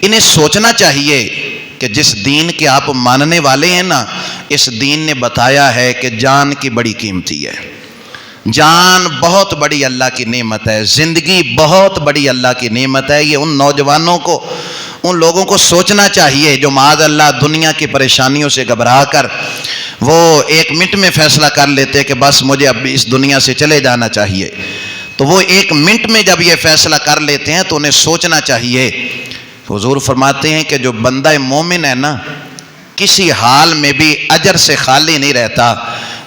انہیں سوچنا چاہیے کہ جس دین کے آپ ماننے والے ہیں نا، اس دین نے بتایا ہے کہ جان کی بڑی قیمتی ہے، جان بہت بڑی اللہ کی نعمت ہے، زندگی بہت بڑی اللہ کی نعمت ہے۔ یہ ان نوجوانوں کو، ان لوگوں کو سوچنا چاہیے جو معاذ اللہ دنیا کی پریشانیوں سے گھبرا کر وہ 1 منٹ میں فیصلہ کر لیتے کہ بس مجھے اب اس دنیا سے چلے جانا چاہیے، تو وہ 1 منٹ میں جب یہ فیصلہ کر لیتے ہیں تو انہیں سوچنا چاہیے۔ حضور فرماتے ہیں کہ جو بندہ مومن ہے نا، کسی حال میں بھی اجر سے خالی نہیں رہتا،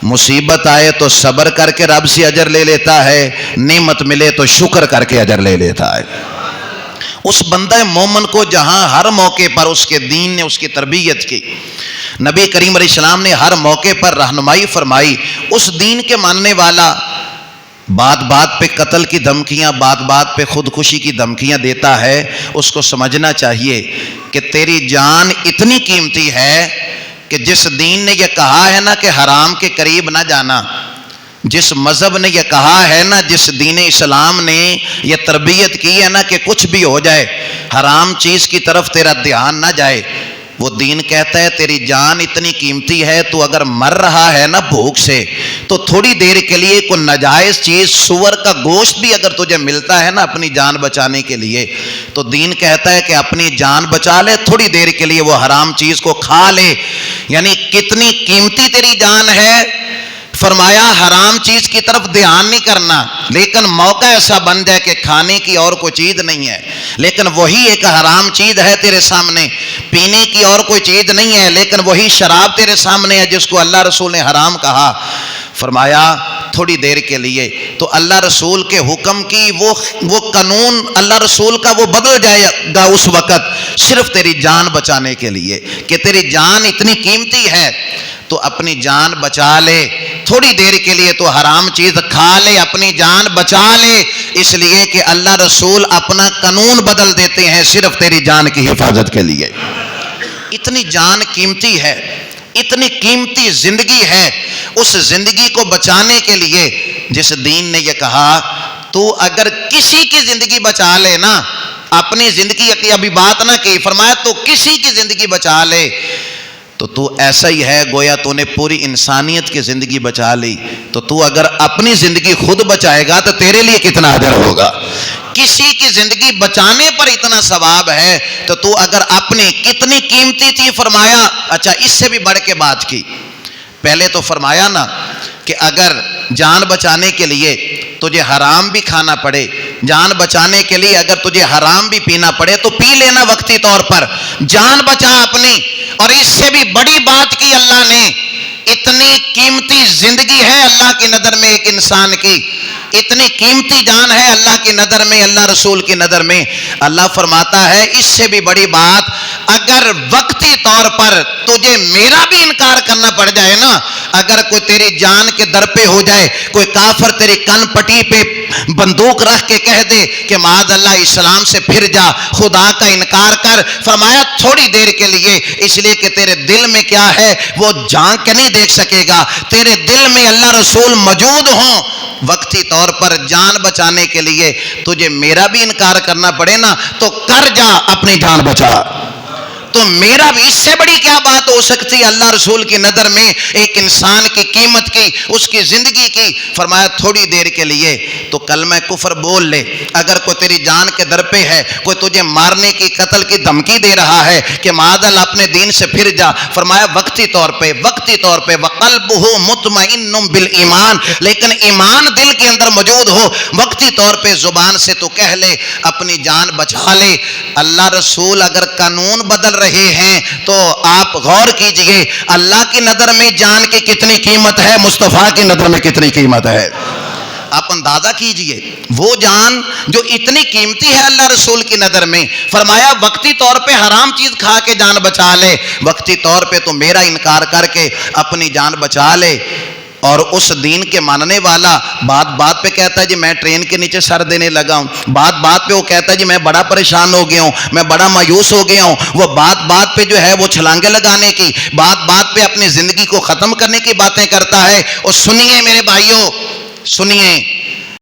مصیبت آئے تو صبر کر کے رب سے اجر لے لیتا ہے، نعمت ملے تو شکر کر کے اجر لے لیتا ہے۔ اس بندہ مومن کو جہاں ہر موقع پر اس کے دین نے اس کی تربیت کی، نبی کریم علیہ السلام نے ہر موقع پر رہنمائی فرمائی، اس دین کے ماننے والا بات بات پہ قتل کی دھمکیاں، بات بات پہ خودکشی کی دھمکیاں دیتا ہے، اس کو سمجھنا چاہیے کہ تیری جان اتنی قیمتی ہے کہ جس دین نے یہ کہا ہے نا کہ حرام کے قریب نہ جانا، جس مذہب نے یہ کہا ہے نا، جس دین اسلام نے یہ تربیت کی ہے نا کہ کچھ بھی ہو جائے حرام چیز کی طرف تیرا دھیان نہ جائے، وہ دین کہتا ہے تیری جان اتنی قیمتی ہے، تو اگر مر رہا ہے نا بھوک سے تو تھوڑی دیر کے لیے کوئی ناجائز چیز، سور کا گوشت بھی اگر تجھے ملتا ہے نا اپنی جان بچانے کے لیے، تو دین کہتا ہے کہ اپنی جان بچا لے، تھوڑی دیر کے لیے وہ حرام چیز کو کھا لے۔ یعنی کتنی قیمتی تیری جان ہے، فرمایا حرام چیز کی طرف دھیان نہیں کرنا، لیکن موقع ایسا بن جائے کہ کھانے کی اور کوئی چیز نہیں ہے لیکن وہی ایک حرام چیز ہے تیرے سامنے، پینے کی اور کوئی چیز نہیں ہے لیکن وہی شراب تیرے سامنے ہے جس کو اللہ رسول نے حرام کہا، فرمایا تھوڑی دیر کے لیے تو اللہ رسول کے حکم کی وہ قانون اللہ رسول کا وہ بدل جائے گا اس وقت، صرف تیری جان بچانے کے لیے کہ تیری جان اتنی قیمتی ہے تو اپنی جان بچا لے، تھوڑی دیر کے لیے تو حرام چیز کھا لے، اپنی جان بچا لے، اس لیے کہ اللہ رسول اپنا قانون بدل دیتے ہیں صرف تیری جان کی حفاظت کے لیے۔ اتنی جان قیمتی ہے، اتنی قیمتی زندگی ہے، اس زندگی کو بچانے کے لیے جس دین نے یہ کہا تو اگر کسی کی زندگی بچا لے نا، اپنی زندگی کی ابھی بات نہ کی، فرمایا تو کسی کی زندگی بچا لے تو ایسا ہی ہے گویا تو نے پوری انسانیت کی زندگی بچا لی، تو اگر اپنی زندگی خود بچائے گا تو تیرے لیے کتنا اجر ہوگا، کسی کی زندگی بچانے پر اتنا ثواب ہے تو اگر اپنی کتنی قیمتی تھی، فرمایا اچھا اس سے بھی بڑھ کے بات کی، پہلے تو فرمایا نا کہ اگر جان بچانے کے لیے تجھے حرام بھی کھانا پڑے، جان بچانے کے لیے اگر تجھے حرام بھی پینا پڑے تو پی لینا وقتی طور پر، جان بچا اپنی۔ اور اس سے بھی بڑی بات کی اللہ نے، اتنی قیمتی زندگی ہے اللہ کی نظر میں ایک انسان کی، اتنی قیمتی جان ہے اللہ کی نظر میں، اللہ رسول کی نظر میں، اللہ فرماتا ہے اس سے بھی بڑی بات، اگر وقتی طور پر تجھے میرا بھی انکار کرنا پڑ جائے نا، اگر کوئی تیری جان کے در پہ ہو جائے، کوئی کافر تیری کن پٹی پہ بندوق رکھ کے کہہ دے کہ معاذ اللہ اسلام سے پھر جا، خدا کا انکار کر، فرمایا تھوڑی دیر کے لیے، اس لیے کہ تیرے دل میں کیا ہے وہ جھانک کے نہیں دیکھ سکے گا، تیرے دل میں اللہ رسول موجود ہوں، وقتی طور پر جان بچانے کے لیے تجھے میرا بھی انکار کرنا پڑے نا تو کر جا، اپنی جان بچا، تو میرا بھی، اس سے بڑی کیا بات ہو سکتی ہے اللہ رسول کی نظر میں ایک انسان کی قیمت کی، اس کی زندگی کی، فرمایا تھوڑی دیر کے لیے تو کلمہ کفر بول لے، اگر کوئی تیری جان کے در پہ ہے، کوئی تجھے مارنے کی قتل کی دھمکی دے رہا ہے کہ معاذ اللہ اپنے دین سے پھر جا، فرمایا وقتی طور پہ وَقَلْبُهُ مُطْمَئِنٌ بِالْإِيمَانِ، لیکن ایمان دل کے اندر موجود ہو، وقتی طور پہ زبان سے تو کہہ لے اپنی جان بچا لے۔ اللہ رسول اگر قانون بدل رہے ہیں تو آپ غور کیجئے اللہ کی نظر میں جان کی کتنی قیمت ہے، مصطفیٰ کی نظر میں کتنی قیمت ہے، آپ اندازہ کیجئے، وہ جان جو اتنی قیمتی ہے اللہ رسول کی نظر میں، فرمایا وقتی طور پہ حرام چیز کھا کے جان بچا لے، وقتی طور پہ تو میرا انکار کر کے اپنی جان بچا لے۔ اور اس دین کے ماننے والا بات بات پہ کہتا ہے جی میں ٹرین کے نیچے سر دینے لگا ہوں، بات بات پہ وہ کہتا ہے جی میں بڑا پریشان ہو گیا ہوں، میں بڑا مایوس ہو گیا ہوں، وہ بات بات پہ جو ہے وہ چھلانگے لگانے کی، بات بات پہ اپنی زندگی کو ختم کرنے کی باتیں کرتا ہے۔ اور سنیے میرے بھائیوں، سنیے،